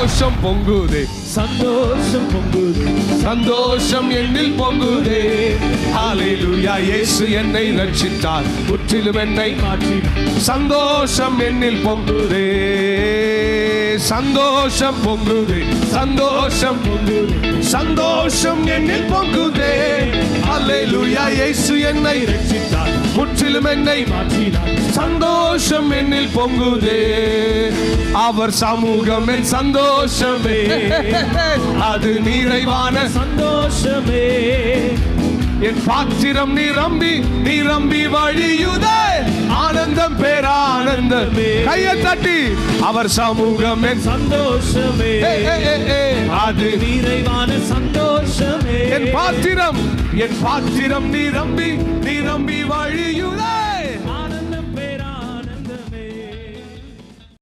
சந்தோஷம் பொங்குதே, சந்தோஷம் பொங்குதே, சந்தோஷம் என்னில் பொங்குதே. ஹல்லேலூயா, இயேசு என்னை ரட்சித்தார், முற்றிலும் என்னை மாற்றினார். சந்தோஷம் என்னில் பொங்குதே, சந்தோஷம் பொங்குதே, சந்தோஷம் பொங்குதே, சந்தோஷம் என்னில் பொங்குதே. ஹல்லேலூயா, இயேசு என்னை ரட்சித்தார், முற்றிலும் என்னை மாற்றினார். சந்தோஷம் என்னில் பொங்குதே. அவர் சமூகம் என் சந்தோஷமே, அது நிறைவான சந்தோஷமே. என் பாத்திரம் நிரம்பி நிரம்பி வழியுதே. ஆனந்தம் பேரானந்தமே. கையை தட்டி அவர் சமூகம் என் சந்தோஷமே, அது நிறைவான சந்தோஷமே. என் பாத்திரம் நிரம்பி நிரம்பி வழியுதே.